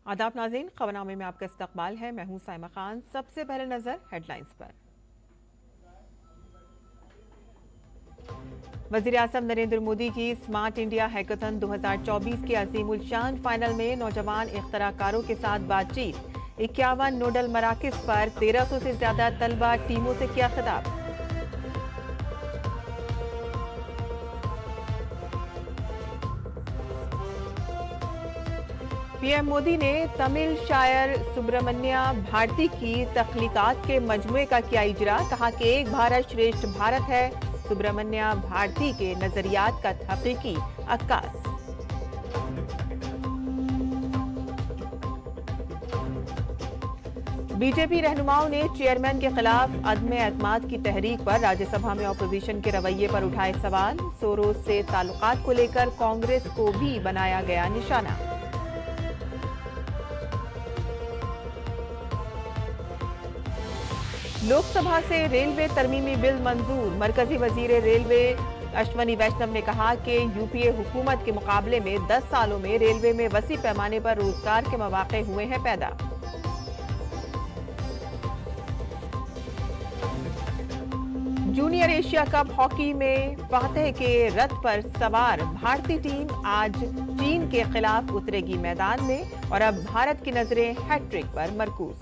आदाब नाज़रीन, खबरनामे में आपका इस्तकबाल है। मैं हूं साइमा खान। सबसे पहले नजर हेडलाइंस पर। वज़ीर आज़म नरेंद्र मोदी की स्मार्ट इंडिया हैकाथन 2024 के अज़ीमुल शान फाइनल में नौजवान इख्तराकारों के साथ बातचीत। 51 नोडल मराकिज़ पर 1300 से ज्यादा तलबा टीमों से किया खिताब। पीएम मोदी ने तमिल शायर सुब्रमण्या भारती की तख्लीकात के मजमूए का किया इजरा। कहा कि एक भारत श्रेष्ठ भारत है सुब्रमण्या भारती के नजरियात का हकीकी अक्कास। बीजेपी रहनुमाओं ने चेयरमैन के खिलाफ अदम एतमाद की तहरीक पर राज्यसभा में अपोजिशन के रवैये पर उठाए सवाल। सोरोस से ताल्लुकात को लेकर कांग्रेस को भी बनाया गया निशाना। लोकसभा से रेलवे तरमीमी बिल मंजूर। मरकजी वजीर रेलवे अश्वनी वैष्णव ने कहा कि यूपीए हुकूमत के मुकाबले में 10 सालों में रेलवे में वसी पैमाने पर रोजगार के मौके हुए हैं पैदा। जूनियर एशिया कप हॉकी में फातेह के रथ पर सवार भारतीय टीम आज चीन के खिलाफ उतरेगी मैदान में और अब भारत की नजरें हैट्रिक पर मरकूज।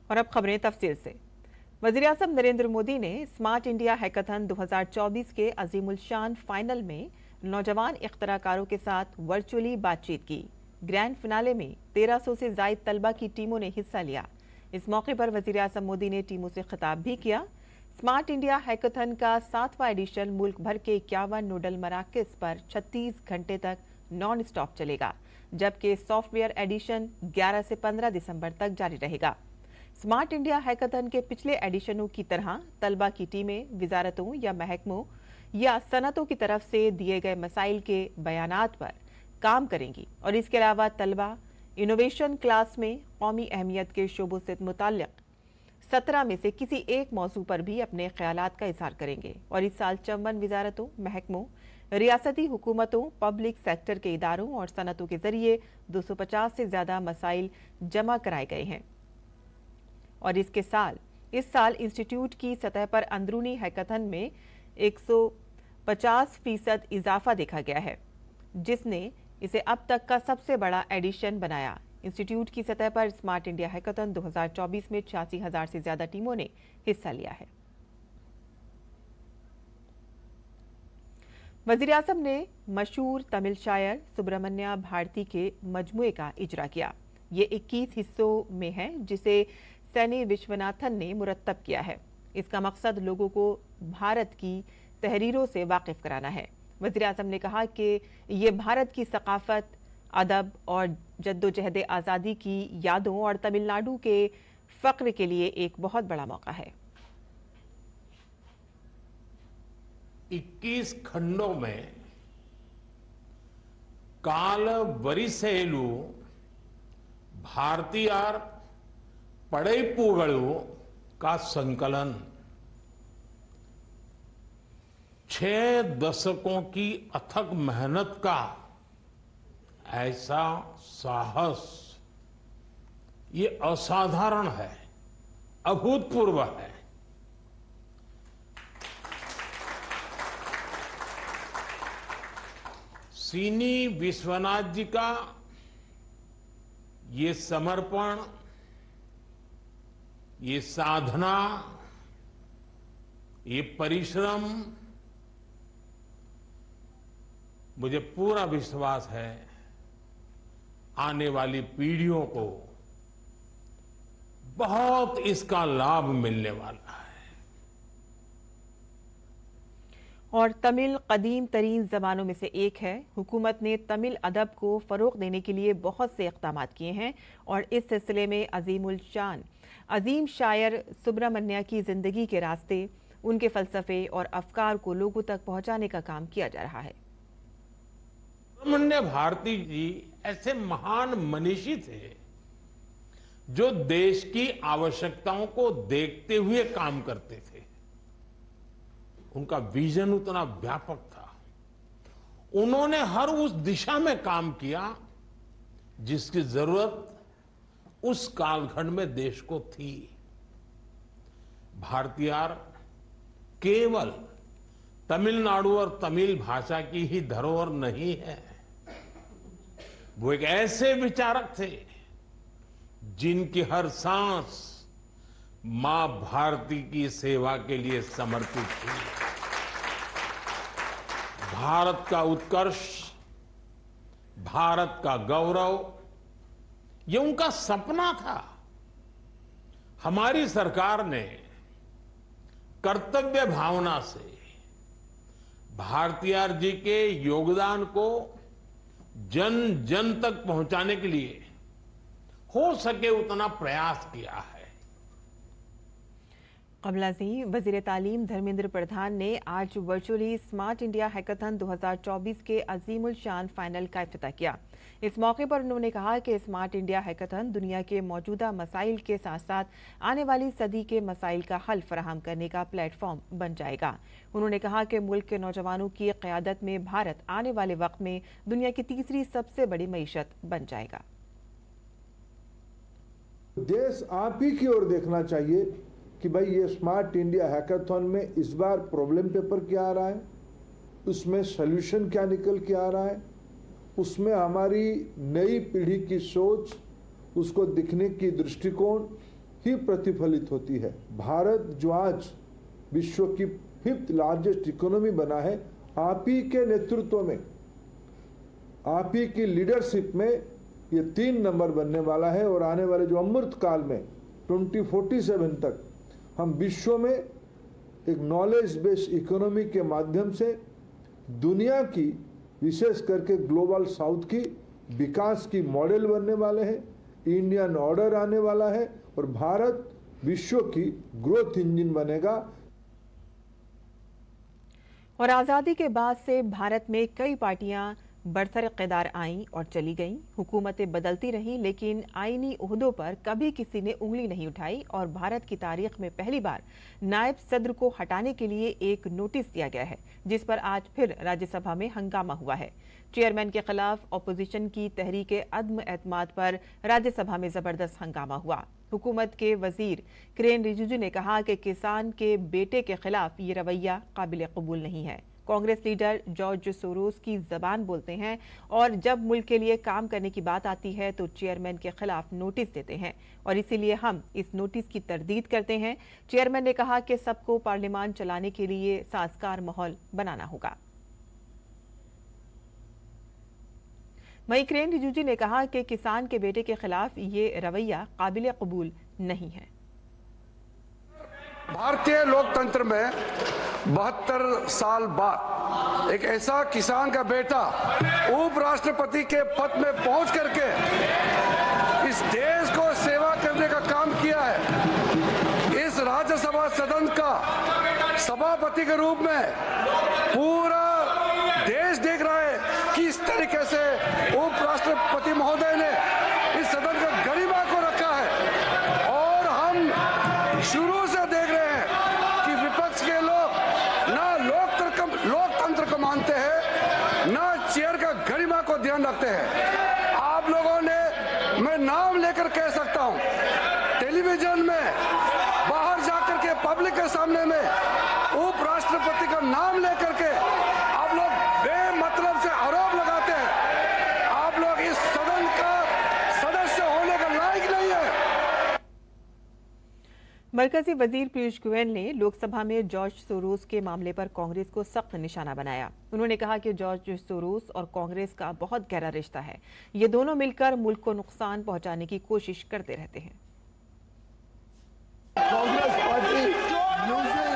और अब खबरें तफसील से। वज़ीर आज़म नरेंद्र मोदी ने स्मार्ट इंडिया हैकाथन 2024 के अज़ीमुल शान फाइनल में नौजवान इख्तराकारों के साथ वर्चुअली बातचीत की। ग्रैंड फिनाले में 1300 से ज़ायद तलबा की टीमों ने हिस्सा लिया। इस मौके पर वज़ीर आज़म मोदी ने टीमों से खिताब भी किया। स्मार्ट इंडिया हैकाथन का 7वां एडिशन मुल्क भर के 51 नोडल मराकिज़ पर 36 घंटे तक नॉन स्टॉप चलेगा, जबकि सॉफ्टवेयर एडिशन 11 से 15 दिसंबर तक जारी रहेगा। स्मार्ट इंडिया हैकाथन के पिछले एडिशनों की तरह तलबा की टीमें विजारतों या महकमों या सनतों की तरफ से दिए गए मसाइल के बयानात पर काम करेंगी और इसके अलावा तलबा इनोवेशन क्लास में कौमी अहमियत के शोबों से मुताल्लिक 17 में से किसी एक मौजू पर भी अपने ख्यालात का इजहार करेंगे। और इस साल 54 विजारतों, महकमों, रियासती हुकूमतों, पब्लिक सेक्टर के इदारों और सनतों के जरिए 250 से ज्यादा मसाइल जमा कराए गए हैं। और इस साल इंस्टीट्यूट की सतह पर अंदरूनी हैकाथन में 150% इजाफा देखा गया है, जिसने इसे अब तक का सबसे बड़ा एडिशन बनाया। इंस्टीट्यूट की सतह पर स्मार्ट इंडिया हैकाथन 2024 में 86,000 से ज्यादा टीमों ने हिस्सा लिया है। वज़ीर आज़म ने मशहूर तमिल शायर सुब्रमण्या भारती के मजमूए का इजरा किया। ये 21 हिस्सों में है, जिसे सैनी विश्वनाथन ने मुरत्तब किया है। इसका मकसद लोगों को भारत की तहरीरों से वाकिफ कराना है। वज़ीर आज़म ने कहा कि ये भारत की सकाफत, अदब और जद्दोजहद आज़ादी की यादों और तमिलनाडु के फ़क्र के लिए एक बहुत बड़ा मौका है। 21 खंडों में काल वरिसेलु भारतीयार पड़ैपूगलु का संकलन 6 दशकों की अथक मेहनत का ऐसा साहस, ये असाधारण है, अभूतपूर्व है। सीनी विश्वनाथ जी का ये समर्पण, ये साधना, ये परिश्रम, मुझे पूरा विश्वास है आने वाली पीढ़ियों को बहुत इसका लाभ मिलने वाला है। और तमिल कदीम तरीन जबानों में से एक है। हुकूमत ने तमिल अदब को फरोग देने के लिए बहुत से इक़दाम किए हैं और इस सिलसिले में अजीमुल शान अजीम शायर सुब्रमण्या की जिंदगी के रास्ते, उनके फलसफे और अफकार को लोगों तक पहुंचाने का काम किया जा रहा है। सुब्रमण्य भारती जी ऐसे महान मनीषी थे जो देश की आवश्यकताओं को देखते हुए काम करते थे। उनका विजन उतना व्यापक था। उन्होंने हर उस दिशा में काम किया जिसकी जरूरत उस कालखंड में देश को थी। भारतीयार केवल तमिलनाडु और तमिल भाषा की ही धरोहर नहीं है, वो एक ऐसे विचारक थे जिनकी हर सांस मां भारती की सेवा के लिए समर्पित थी। भारत का उत्कर्ष, भारत का गौरव, ये उनका सपना था। हमारी सरकार ने कर्तव्य भावना से भारतीयार जी के योगदान को जन जन तक पहुंचाने के लिए हो सके उतना प्रयास किया है। कमला सिंह, वजीर तालीम धर्मेंद्र प्रधान ने आज वर्चुअली स्मार्ट इंडिया हैकाथन 2024 के अजीमुल शान फाइनल का इफ्तिताह किया। इस मौके पर उन्होंने कहा कि स्मार्ट इंडिया हैकाथन दुनिया के मौजूदा मसाइल के साथ साथ आने वाली सदी के मसाइल का हल फराहम करने का प्लेटफॉर्म बन जाएगा। उन्होंने कहा कि मुल्क के नौजवानों की क़यादत में भारत आने वाले वक्त में दुनिया की तीसरी सबसे बड़ी मईशत बन जाएगा। देश आप ही की ओर देखना चाहिए कि भाई ये स्मार्ट इंडिया हैकाथन में इस बार प्रॉब्लम पेपर क्या आ रहा है, उसमें सॉल्यूशन क्या निकल के आ रहा है, उसमें हमारी नई पीढ़ी की सोच, उसको दिखने की दृष्टिकोण ही प्रतिफलित होती है। भारत जो आज विश्व की 5th लार्जेस्ट इकोनॉमी बना है, आप ही के नेतृत्व में, आप ही की लीडरशिप में ये 3 नंबर बनने वाला है। और आने वाले जो अमृत काल में 2047 तक हम विश्व में एक नॉलेज बेस्ड इकोनॉमी के माध्यम से दुनिया की, विशेष करके ग्लोबल साउथ की विकास की मॉडल बनने वाले हैं। इंडियन ऑर्डर आने वाला है और भारत विश्व की ग्रोथ इंजन बनेगा। और आज़ादी के बाद से भारत में कई पार्टियां बरसर इक़्तिदार आईं और चली गईं, हुकूमतें बदलती रहीं, लेकिन आईनी ओहदों पर कभी किसी ने उंगली नहीं उठाई। और भारत की तारीख में पहली बार नायब सदर को हटाने के लिए एक नोटिस दिया गया है, जिस पर आज फिर राज्यसभा में हंगामा हुआ है। चेयरमैन के खिलाफ अपोजिशन की तहरीक अदम एतमाद पर राज्यसभा में जबरदस्त हंगामा हुआ। हुकूमत के वजीर किरेन रिजिजू ने कहा कि किसान के बेटे के खिलाफ ये रवैया काबिल कबूल नहीं है। कांग्रेस लीडर जॉर्ज सोरोस की जबान बोलते हैं और जब मुल्क के लिए काम करने की बात आती है तो चेयरमैन के खिलाफ नोटिस देते हैं और इसीलिए हम इस नोटिस की तरदीद करते हैं। चेयरमैन ने कहा कि सबको पार्लियामान चलाने के लिए साजगार माहौल बनाना होगा। वहीं किरेन रिजिजू ने कहा कि किसान के बेटे के खिलाफ ये रवैया काबिल कबूल नहीं है। भारतीय लोकतंत्र में 72 साल बाद एक ऐसा किसान का बेटा उपराष्ट्रपति के पद में पहुंच करके इस देश को सेवा करने का काम किया है। इस राज्यसभा सदन का सभापति के रूप में पूरा देश देख रहा है कि इस तरीके से उपराष्ट्रपति महोदय ने इस सदन का गरिमा को रखा है। और हम शुरू से देख रहे हैं कि विपक्ष के लोग ना लोकतंत्र को मानते हैं, ना चेयर का गरिमा को ध्यान रखते हैं। आप लोगों ने, मैं नाम लेकर कह सकता हूं, टेलीविजन में बाहर जाकर के पब्लिक के सामने में उपराष्ट्रपति का नाम लेकर के आप लोग बेमतलब से आरोप लगाते हैं। आप लोग इस सदन का सदस्य होने का लायक नहीं है। मरकजी वजीर पीयूष गोयल ने लोकसभा में जॉर्ज सोरोस के मामले पर कांग्रेस को सख्त निशाना बनाया। उन्होंने कहा कि जॉर्ज सोरोस और कांग्रेस का बहुत गहरा रिश्ता है, ये दोनों मिलकर मुल्क को नुकसान पहुंचाने की कोशिश करते रहते हैं। Congress party using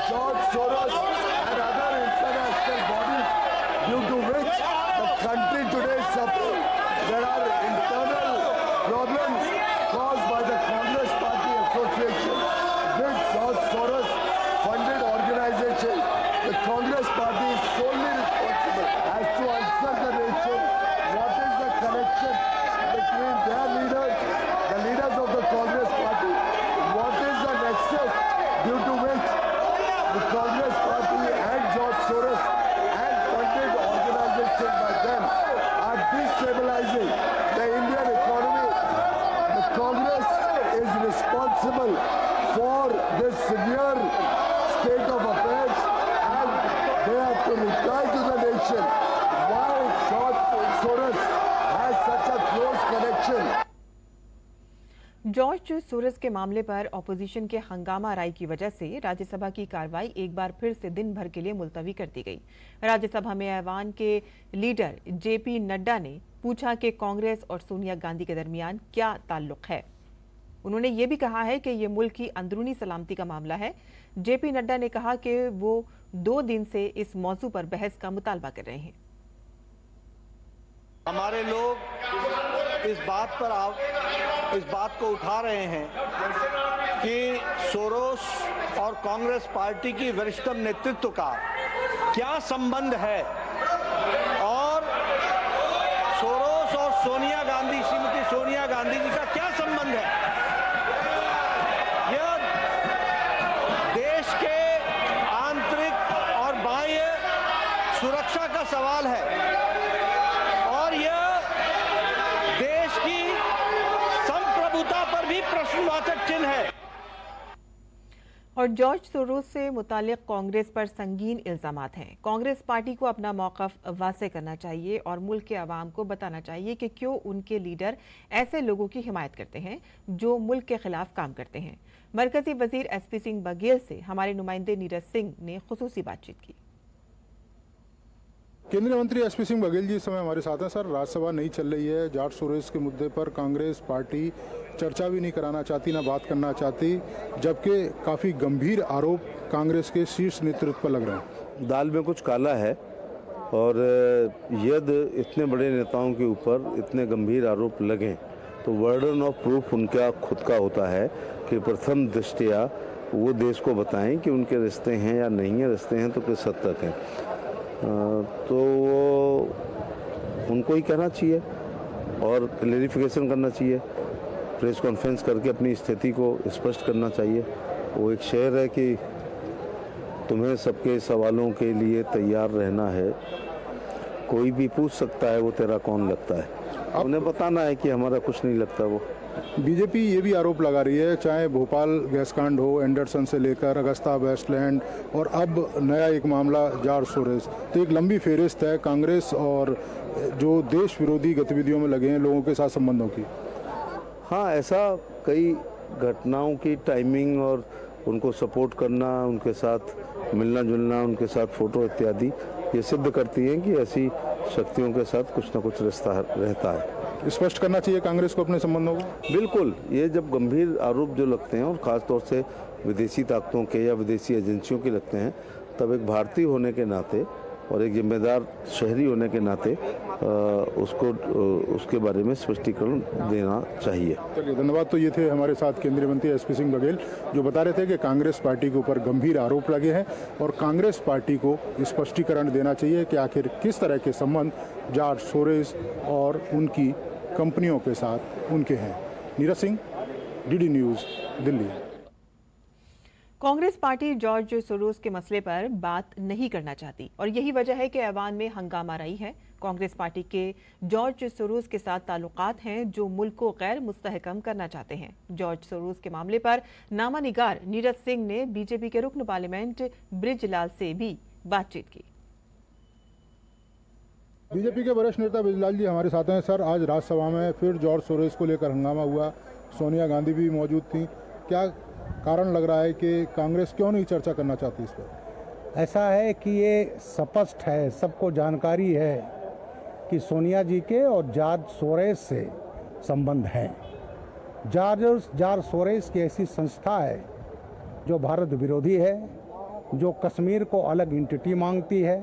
George Soros and other international bodies due to which the country today is suffering. There are internal problems caused by the Congress Party Association with George Soros funded organization. The Congress Party is solely responsible as to answer the nation. What is the connection between their leaders, the leaders of the Congress Party? What is the nexus due to which the Congress Party question why George Soros has such a close connection. George Soros के मामले पर opposition के हंगामा राय की वजह से राज्यसभा की कार्रवाई एक बार फिर से दिन भर के लिए मुलतवी कर दी गई। राज्यसभा में ऐवान के लीडर जेपी नड्डा ने पूछा कि कांग्रेस और सोनिया गांधी के दरमियान क्या ताल्लुक है। उन्होंने ये भी कहा है कि ये मुल्क की अंदरूनी सलामती का मामला है। जेपी नड्डा ने कहा कि वो 2 दिन से इस मौजू पर बहस का मुतालबा कर रहे हैं। हमारे लोग इस बात को उठा रहे हैं कि सोरोस और कांग्रेस पार्टी की वरिष्ठतम नेतृत्व का क्या संबंध है और सोरोस और श्रीमती सोनिया गांधी जी का क्या संबंध है। यह देश के आंतरिक और बाह्य सुरक्षा का सवाल है और यह देश की संप्रभुता पर भी प्रश्नवाचक चिन्ह है। और जॉर्ज सोरोस से मुतालिक कांग्रेस पर संगीन इल्जामात हैं। कांग्रेस पार्टी को अपना मौक़िफ़ वाज़ेह करना चाहिए और मुल्क के अवाम को बताना चाहिए कि क्यों उनके लीडर ऐसे लोगों की हिमायत करते हैं जो मुल्क के खिलाफ काम करते हैं। मरकजी वजीर एसपी सिंह बघेल से हमारे नुमाइंदे नीरज सिंह ने खुसूसी बातचीत की। केंद्रीय मंत्री एसपी सिंह बघेल जी इस समय हमारे साथ हैं। सर, राज्यसभा नहीं चल रही है, जॉर्ज सोरोस के मुद्दे पर कांग्रेस पार्टी चर्चा भी नहीं कराना चाहती, ना बात करना चाहती, जबकि काफ़ी गंभीर आरोप कांग्रेस के शीर्ष नेतृत्व पर लग रहे हैं। दाल में कुछ काला है और यदि इतने बड़े नेताओं के ऊपर इतने गंभीर आरोप लगें तो बर्डन ऑफ प्रूफ उनका खुद का होता है कि प्रथम दृष्टया वो देश को बताएं कि उनके रिश्ते हैं या नहीं है, रिश्ते हैं तो किस हद तक हैं। तो वो उनको ही कहना चाहिए और क्लेरिफिकेशन करना चाहिए, प्रेस कॉन्फ्रेंस करके अपनी स्थिति को स्पष्ट करना चाहिए। वो एक शेर है कि तुम्हें सबके सवालों के लिए तैयार रहना है, कोई भी पूछ सकता है वो तेरा कौन लगता है। उन्हें बताना है कि हमारा कुछ नहीं लगता। वो बीजेपी ये भी आरोप लगा रही है, चाहे भोपाल गैस कांड हो, एंडरसन से लेकर अगस्ता वेस्टलैंड और अब नया एक मामला जॉर्ज सोरोस, तो एक लंबी फेहरिस्त है कांग्रेस और जो देश विरोधी गतिविधियों में लगे हैं लोगों के साथ संबंधों की। हाँ, ऐसा कई घटनाओं की टाइमिंग और उनको सपोर्ट करना, उनके साथ मिलना जुलना, उनके साथ फोटो इत्यादि ये सिद्ध करती हैं कि ऐसी शक्तियों के साथ कुछ न कुछ रिश्ता रहता है। स्पष्ट करना चाहिए कांग्रेस को अपने संबंधों को। बिल्कुल, ये जब गंभीर आरोप जो लगते हैं और ख़ास तौर से विदेशी ताकतों के या विदेशी एजेंसियों के लगते हैं, तब एक भारतीय होने के नाते और एक जिम्मेदार शहरी होने के नाते उसके बारे में स्पष्टीकरण देना चाहिए। चलिए, धन्यवाद। तो ये थे हमारे साथ केंद्रीय मंत्री एसपी सिंह बघेल जो बता रहे थे कि कांग्रेस पार्टी के ऊपर गंभीर आरोप लगे हैं और कांग्रेस पार्टी को स्पष्टीकरण देना चाहिए कि आखिर किस तरह के संबंध जॉर्ज सोरोस और उनकी कंपनियों के साथ उनके हैं। Neeraj Singh, DD news, Delhi. Congress party George Soros के मसले पर बात नहीं करना चाहती और यही वजह है कि ऐवान में हंगामा रही है। कांग्रेस पार्टी के जॉर्ज सोरोस के साथ ताल्लुकात हैं जो मुल्क को गैर मुस्तहकम करना चाहते हैं। जॉर्ज सोरोस के मामले पर नामा निगार नीरज सिंह ने बीजेपी के रुकन पार्लियामेंट ब्रिजलाल से भी बातचीत की। बीजेपी के वरिष्ठ नेता ब्रिजलाल जी हमारे साथ हैं। सर, आज राज्यसभा में फिर जॉर्ज सोरोस को लेकर हंगामा हुआ, सोनिया गांधी भी मौजूद थी, क्या कारण लग रहा है कि कांग्रेस क्यों नहीं चर्चा करना चाहती इस पर? ऐसा है कि ये स्पष्ट है, सबको जानकारी है कि सोनिया जी के और जॉर्ज सोरोस से संबंध हैं। जॉर्ज सोरोस की ऐसी संस्था है जो भारत विरोधी है, जो कश्मीर को अलग एंटिटी मांगती है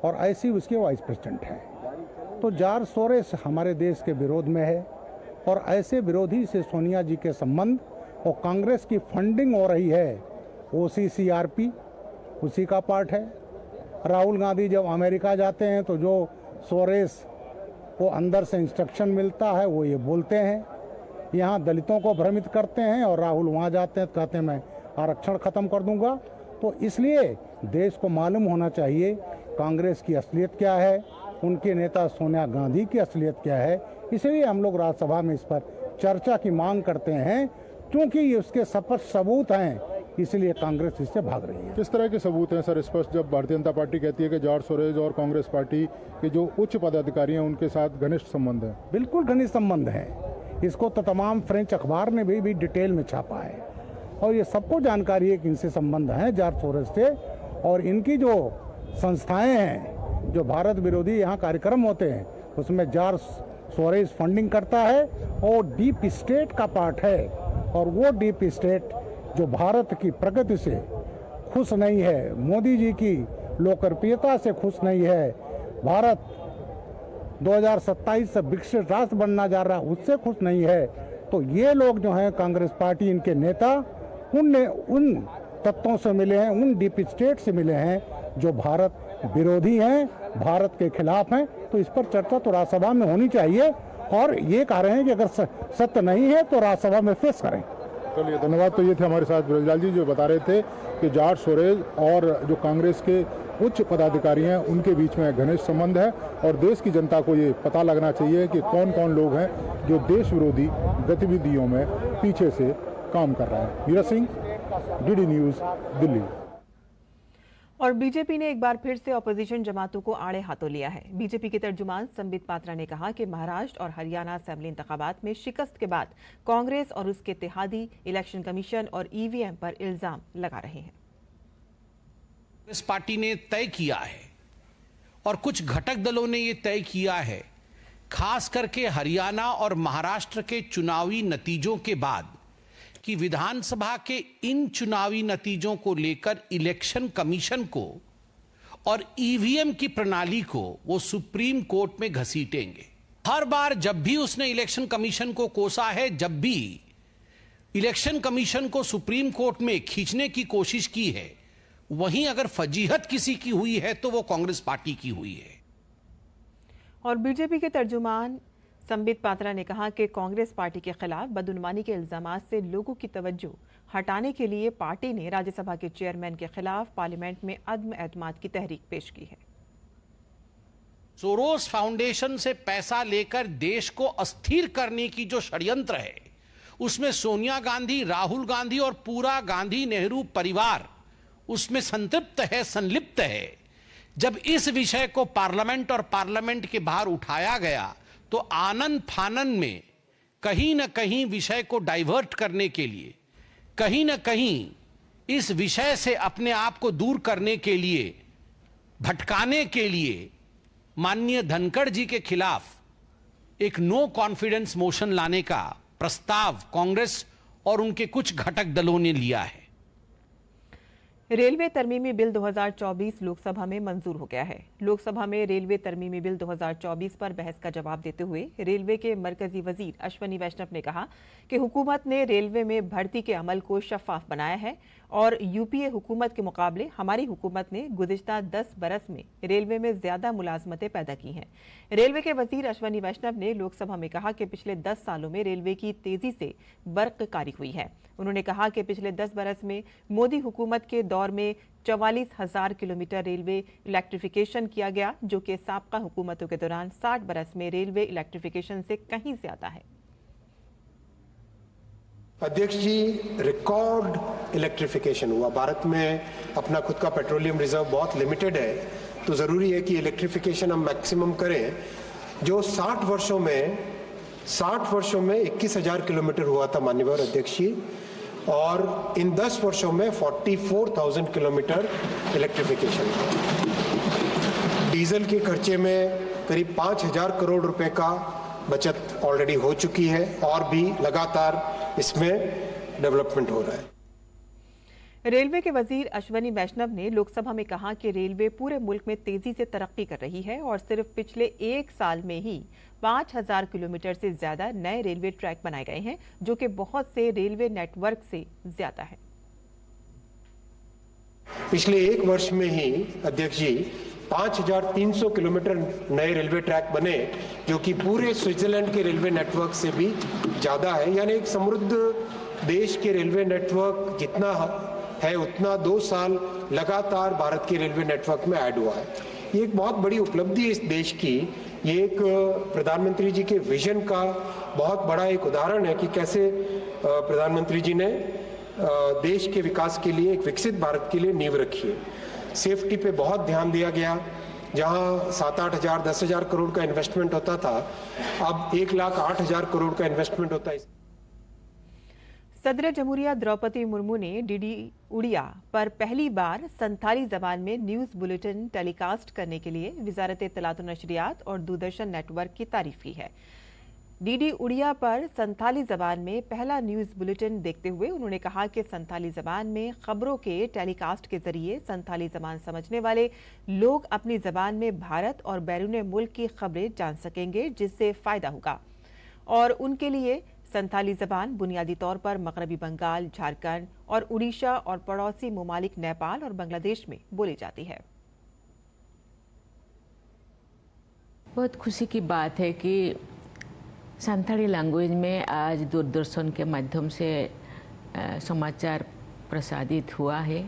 और ऐसी उसके वाइस प्रेसिडेंट हैं। तो जॉर्ज सोरोस हमारे देश के विरोध में है और ऐसे विरोधी से सोनिया जी के संबंध और कांग्रेस की फंडिंग हो रही है, OCCRP उसी का पार्ट है। राहुल गांधी जब अमेरिका जाते हैं तो जो सोरोस को अंदर से इंस्ट्रक्शन मिलता है वो ये बोलते हैं, यहाँ दलितों को भ्रमित करते हैं और राहुल वहाँ जाते हैं कहते हैं मैं आरक्षण ख़त्म कर दूंगा। तो इसलिए देश को मालूम होना चाहिए कांग्रेस की असलियत क्या है, उनके नेता सोनिया गांधी की असलियत क्या है। इसलिए हम लोग राज्यसभा में इस पर चर्चा की मांग करते हैं क्योंकि ये उसके स्पष्ट सबूत हैं इसलिए कांग्रेस इससे भाग रही है। किस तरह के सबूत हैं सर स्पष्ट, जब भारतीय जनता पार्टी कहती है कि जॉर्ज सोरेज और कांग्रेस पार्टी के जो उच्च पदाधिकारी हैं उनके साथ घनिष्ठ संबंध है? बिल्कुल घनिष्ठ संबंध है। इसको तो तमाम फ्रेंच अखबार ने भी डिटेल में छापा है और ये सबको जानकारी है कि इनसे संबंध है जॉर्ज सोरेज से। और इनकी जो संस्थाएं हैं, जो भारत विरोधी यहाँ कार्यक्रम होते हैं, उसमें जॉर्ज सोरेज फंडिंग करता है और डीप स्टेट का पार्ट है। और वो डीप स्टेट जो भारत की प्रगति से खुश नहीं है, मोदी जी की लोकप्रियता से खुश नहीं है, भारत 2027 से विकसित राष्ट्र बनना जा रहा है उससे खुश नहीं है, तो ये लोग जो हैं कांग्रेस पार्टी, इनके नेता उन तत्वों से मिले हैं, उन डीप स्टेट से मिले हैं जो भारत विरोधी हैं, भारत के खिलाफ हैं। तो इस पर चर्चा तो राज्यसभा में होनी चाहिए और ये कह रहे हैं कि अगर सत्य नहीं है तो राज्यसभा में पेश करें। चलिए धन्यवाद। तो ये थे हमारे साथ ब्रजलाल जी जो बता रहे थे कि जॉर्ज सोरेज और जो कांग्रेस के उच्च पदाधिकारी हैं उनके बीच में घनिष्ठ संबंध है और देश की जनता को ये पता लगना चाहिए कि कौन कौन लोग हैं जो देश विरोधी गतिविधियों में पीछे से काम कर रहे हैं। वीरा सिंह, डीडी न्यूज, दिल्ली। और बीजेपी ने एक बार फिर से ऑपोजिशन जमातों को आड़े हाथों लिया है। बीजेपी के तर्जुमान संबित पात्रा ने कहा कि महाराष्ट्र और हरियाणा असेंबली इंतखाबात में शिकस्त के बाद कांग्रेस और उसके इत्तेहादी इलेक्शन कमीशन और ईवीएम पर इल्जाम लगा रहे हैं। कांग्रेस पार्टी ने तय किया है और कुछ घटक दलों ने यह तय किया है, खास करके हरियाणा और महाराष्ट्र के चुनावी नतीजों के बाद, कि विधानसभा के इन चुनावी नतीजों को लेकर इलेक्शन कमीशन को और ईवीएम की प्रणाली को वो सुप्रीम कोर्ट में घसीटेंगे। हर बार जब भी उसने इलेक्शन कमीशन को कोसा है, जब भी इलेक्शन कमीशन को सुप्रीम कोर्ट में खींचने की कोशिश की है, वहीं अगर फजीहत किसी की हुई है तो वो कांग्रेस पार्टी की हुई है। और बीजेपी के तर्जुमान संबित पात्रा ने कहा कि कांग्रेस पार्टी के खिलाफ बदउनवानी के इल्जामात से लोगों की तवज्जो हटाने के लिए पार्टी ने राज्यसभा के चेयरमैन के खिलाफ पार्लियामेंट में अदम एतमाद की तहरीक पेश की है। सोरोस फाउंडेशन से पैसा लेकर देश को अस्थिर करने की जो षड्यंत्र है, उसमें सोनिया गांधी, राहुल गांधी और पूरा गांधी नेहरू परिवार उसमें संतृप्त है, संलिप्त है। जब इस विषय को पार्लियामेंट और पार्लियामेंट के बाहर उठाया गया तो आनन फानन में कहीं न कहीं विषय को डाइवर्ट करने के लिए, कहीं न कहीं इस विषय से अपने आप को दूर करने के लिए, भटकाने के लिए माननीय धनखड़ जी के खिलाफ एक नो कॉन्फिडेंस मोशन लाने का प्रस्ताव कांग्रेस और उनके कुछ घटक दलों ने लिया है। रेलवे तरमीमी बिल 2024 लोकसभा में मंजूर हो गया है। लोकसभा में रेलवे तरमीमी बिल 2024 पर बहस का जवाब देते हुए रेलवे के मरकजी वजीर अश्वनी वैष्णव ने कहा कि हुकूमत ने रेलवे में भर्ती के अमल को शफाफ बनाया है और यूपीए हुकूमत के मुकाबले हमारी हुकूमत ने गुज़िश्ता 10 बरस में रेलवे में ज्यादा मुलाजमतें पैदा की हैं। रेलवे के वजीर अश्वनी वैष्णव ने लोकसभा में कहा कि पिछले 10 सालों में रेलवे की तेजी से बरक़रारी हुई है। उन्होंने कहा कि पिछले 10 बरस में मोदी हुकूमत के दौर में 44,000 किलोमीटर रेलवे इलेक्ट्रिफिकेशन किया गया, जो कि साबका हुकूमतों के दौरान 60 बरस में रेलवे इलेक्ट्रिफिकेशन से कहीं ज्यादा है। अध्यक्ष जी, रिकॉर्ड इलेक्ट्रिफिकेशन हुआ। भारत में अपना खुद का पेट्रोलियम रिजर्व बहुत लिमिटेड है, तो जरूरी है कि इलेक्ट्रिफिकेशन हम मैक्सिमम करें। जो 60 वर्षों में 21,000 किलोमीटर हुआ था माननीय अध्यक्ष जी, और इन 10 वर्षों में 44,000 किलोमीटर इलेक्ट्रिफिकेशन। डीजल के खर्चे में करीब 5,000 करोड़ रुपए का बचत ऑलरेडी हो चुकी है और भी लगातार इसमें डेवलपमेंट हो रहा है। रेलवे के वजीर अश्वनी वैष्णव ने लोकसभा में कहा कि रेलवे पूरे मुल्क में तेजी से तरक्की कर रही है और सिर्फ पिछले 1 साल में ही 5,000 किलोमीटर से ज्यादा नए रेलवे ट्रैक बनाए गए हैं, जो कि बहुत से रेलवे नेटवर्क से ज्यादा है। पिछले 1 वर्ष में ही अध्यक्ष जी 5,300 किलोमीटर नए रेलवे ट्रैक बने, जो कि पूरे स्विट्जरलैंड के रेलवे नेटवर्क से भी ज्यादा है। यानी एक समृद्ध देश के रेलवे नेटवर्क जितना है उतना 2 साल लगातार भारत के रेलवे नेटवर्क में ऐड हुआ है। ये एक बहुत बड़ी उपलब्धि है इस देश की। ये एक प्रधानमंत्री जी के विजन का बहुत बड़ा एक उदाहरण है कि कैसे प्रधानमंत्री जी ने देश के विकास के लिए, एक विकसित भारत के लिए नींव रखी है। सेफ्टी पे बहुत ध्यान दिया गया। जहां 7-8 हजार 10 हजार करोड़ का इन्वेस्टमेंट होता था, अब 1,08,000 करोड़ का इन्वेस्टमेंट होता है। सदर जमहूरिया द्रौपदी मुर्मू ने डीडी उड़िया पर पहली बार संथाली जबान में न्यूज बुलेटिन टेलीकास्ट करने के लिए वजारत इत्तलात और नशरियात और दूरदर्शन नेटवर्क की तारीफ की है। डीडी उड़िया पर संथाली जबान में पहला न्यूज बुलेटिन देखते हुए उन्होंने कहा कि संथाली जबान में खबरों के टेलीकास्ट के जरिए संथाली जबान समझने वाले लोग अपनी जबान में भारत और बैरून मुल्क की खबरें जान सकेंगे, जिससे फायदा होगा। और उनके लिए संथाली जबान बुनियादी तौर पर मगरबी बंगाल, झारखंड और उड़ीसा और पड़ोसी ममालिक नेपाल और बांग्लादेश में बोली जाती है। बहुत खुशी की बात है कि संथाली लैंग्वेज में आज दूरदर्शन के माध्यम से समाचार प्रसारित हुआ है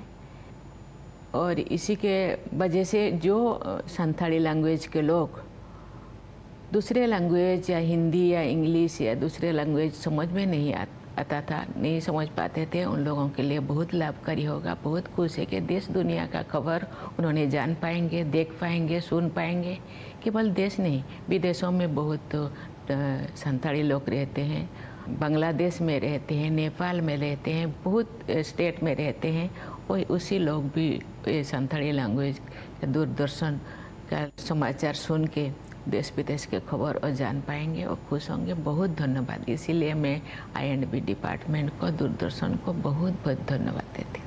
और इसी के वजह से जो संथाली लैंग्वेज के लोग दूसरे लैंग्वेज या हिंदी या इंग्लिश या दूसरे लैंग्वेज समझ में नहीं आता था, नहीं समझ पाते थे, उन लोगों के लिए बहुत लाभकारी होगा। बहुत खुश है कि देश दुनिया का खबर उन्होंने जान पाएंगे, देख पाएंगे, सुन पाएंगे। केवल देश नहीं, विदेशों में बहुत संथाली लोग रहते हैं, बांग्लादेश में रहते हैं, नेपाल में रहते हैं, बहुत स्टेट में रहते हैं, और उसी लोग भी संथाली लैंग्वेज दूरदर्शन का समाचार सुन के देश विदेश के खबर और जान पाएंगे और खुश होंगे। बहुत धन्यवाद। इसीलिए मैं I&B डिपार्टमेंट को, दूरदर्शन को बहुत बहुत धन्यवाद देती हूँ।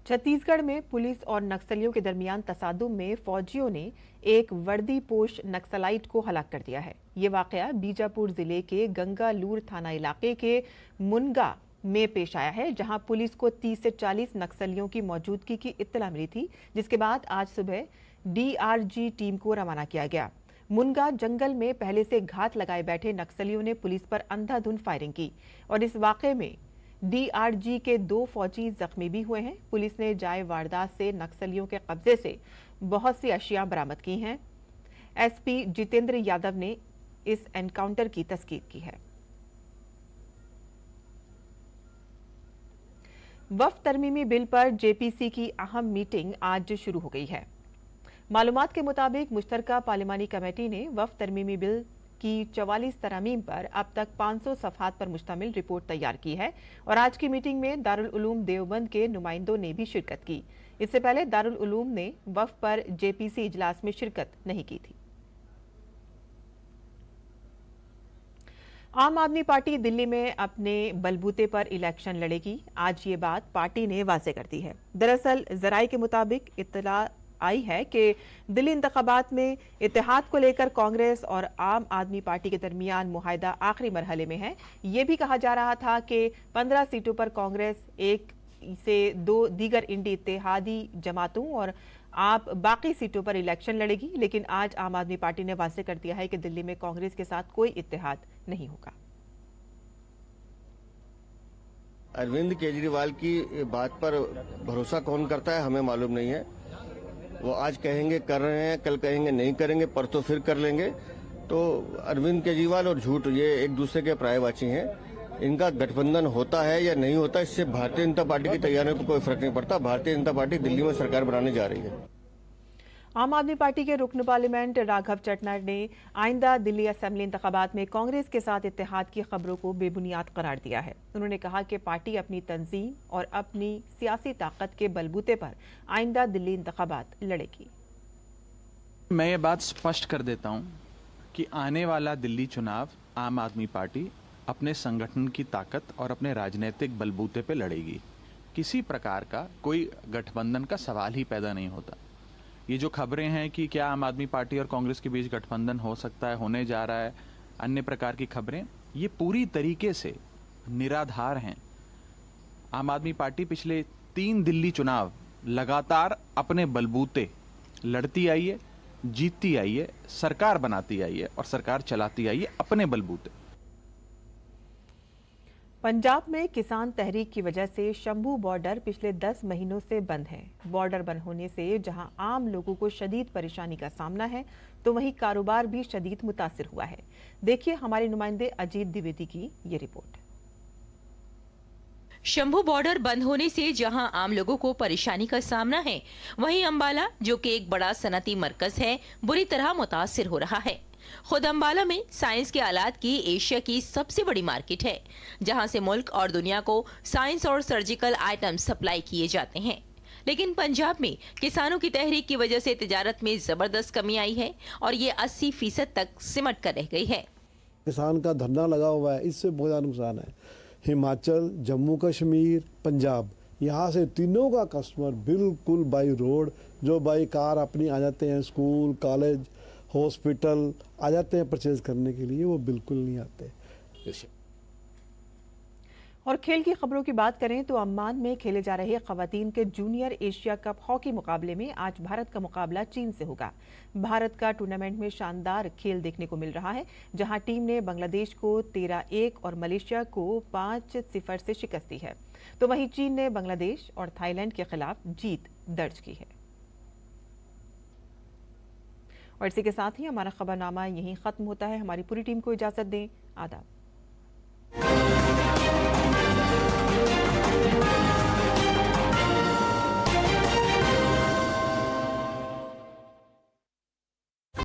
छत्तीसगढ़ में पुलिस और नक्सलियों के दरमियान तसादुम में फौजियों ने एक वर्दीपोश नक्सलाइट को हलाक कर दिया है। ये वाकया बीजापुर जिले के गंगालूर थाना इलाके के मुनगा में पेश आया है, जहां पुलिस को 30 से 40 नक्सलियों की मौजूदगी की इत्तला मिली थी, जिसके बाद आज सुबह DRG टीम को रवाना किया गया। मुनगा जंगल में पहले से घात लगाए बैठे नक्सलियों ने पुलिस पर अंधाधुंध फायरिंग की और इस वाकये में DRG के 2 फौजी जख्मी भी हुए हैं। पुलिस ने जाए वारदात से नक्सलियों के कब्जे से बहुत सी अशिया बरामद की हैं। SP जितेंद्र यादव ने इस एनकाउंटर की तस्दीक की है। वक्फ तरमीमी बिल पर JPC की अहम मीटिंग आज शुरू हो गई है। मालूमात के मुताबिक मुश्तरका पार्लिमानी कमेटी ने वक्फ तरमीमी बिल की 44 तरामीम पर अब तक 500 सफ़हात पर मुश्तमिल रिपोर्ट तैयार की है और आज की मीटिंग में दारुल उलूम देवबंद के नुमाइंदों ने भी शिरकत की। इससे पहले दारुल उलूम ने वक्फ पर JPC इजलास में शिरकत नहीं की थी। आम आदमी पार्टी दिल्ली में अपने बलबूते पर इलेक्शन लड़ेगी। आज ये बात पार्टी ने वाज़े कर दी है। दरअसल जराये के मुताबिक इत्तला आई है कि दिल्ली इंतखाबात में इत्तेहाद को लेकर कांग्रेस और आम आदमी पार्टी के दरमियान मुआहदा आखिरी मरहले में है। ये भी कहा जा रहा था कि 15 सीटों पर कांग्रेस, 1 से 2 दीगर इंडी इत्तेहादी जमातों और आप बाकी सीटों पर इलेक्शन लड़ेगी, लेकिन आज आम आदमी पार्टी ने वाज़े कर दिया है कि दिल्ली में कांग्रेस के साथ कोई इत्तेहाद नहीं होगा। अरविंद केजरीवाल की बात पर भरोसा कौन करता है हमें मालूम नहीं है। वो आज कहेंगे कर रहे हैं, कल कहेंगे नहीं करेंगे, परसों फिर कर लेंगे। तो अरविंद केजरीवाल और झूठ ये एक दूसरे के पर्यायवाची हैं। इनका गठबंधन होता है या नहीं होता, इससे भारतीय जनता पार्टी की तैयारियों को कोई फर्क नहीं पड़ता। भारतीय जनता पार्टी दिल्ली में सरकार बनाने जा रही है। आम आदमी पार्टी के रुकन पार्लियामेंट राघव चटर्जी ने आइंदा दिल्ली असेंबली इंतखाबात में कांग्रेस के साथ इत्तेहाद की खबरों को बेबुनियाद करार दिया है। उन्होंने कहा कि पार्टी अपनी तंजीम और अपनी सियासी ताकत के बलबूते पर आइंदा दिल्ली इंतखाबात लड़ेगी। मैं ये बात स्पष्ट कर देता हूं कि आने वाला दिल्ली चुनाव आम आदमी पार्टी अपने संगठन की ताकत और अपने राजनीतिक बलबूते पे लड़ेगी। किसी प्रकार का कोई गठबंधन का सवाल ही पैदा नहीं होता। ये जो खबरें हैं कि क्या आम आदमी पार्टी और कांग्रेस के बीच गठबंधन हो सकता है, होने जा रहा है, अन्य प्रकार की खबरें, ये पूरी तरीके से निराधार हैं। आम आदमी पार्टी पिछले 3 दिल्ली चुनाव लगातार अपने बलबूते लड़ती आई है, जीतती आई है, सरकार बनाती आई है और सरकार चलाती आई है अपने बलबूते। पंजाब में किसान तहरीक की वजह से शंभू बॉर्डर पिछले 10 महीनों से बंद है। बॉर्डर बंद होने से जहां आम लोगों को शदीद परेशानी का सामना है, तो वहीं कारोबार भी शदीद मुतासिर हुआ है। देखिए हमारे नुमाइंदे अजीत द्विवेदी की ये रिपोर्ट। शंभू बॉर्डर बंद होने से जहां आम लोगों को परेशानी का सामना है, वहीं अंबाला, जो कि एक बड़ा सनती मरकज है, बुरी तरह मुतासिर हो रहा है। खुद अंबाला में साइंस के आलात की एशिया की सबसे बड़ी मार्केट है, जहां से मुल्क और दुनिया को साइंस और सर्जिकल आइटम सप्लाई किए जाते हैं। लेकिन पंजाब में किसानों की तहरीक की वजह से तिजारत में जबरदस्त कमी आई है और ये 80% तक सिमट कर रह गई है। किसान का धरना लगा हुआ है, इससे बहुत ज्यादा नुकसान है। हिमाचल, जम्मू कश्मीर, पंजाब, यहाँ से तीनों का कस्टमर बिल्कुल बाई रोड, जो बाई कार अपनी आ जाते हैं, स्कूल, कॉलेज, हॉस्पिटल आ जाते हैं परचेज करने के लिए, वो बिल्कुल नहीं आते। और खेल की खबरों की बात करें तो अम्मान में खेले जा रहे खवातीन के जूनियर एशिया कप हॉकी मुकाबले में आज भारत का मुकाबला चीन से होगा। भारत का टूर्नामेंट में शानदार खेल देखने को मिल रहा है, जहां टीम ने बांग्लादेश को 13-1 और मलेशिया को 5-0 से शिकस्त दी है, तो वहीं चीन ने बांग्लादेश और थाईलैंड के खिलाफ जीत दर्ज की है। और इसी के साथ ही हमारा खबरनामा यहीं खत्म होता है। हमारी पूरी टीम को इजाजत दें। आदाब।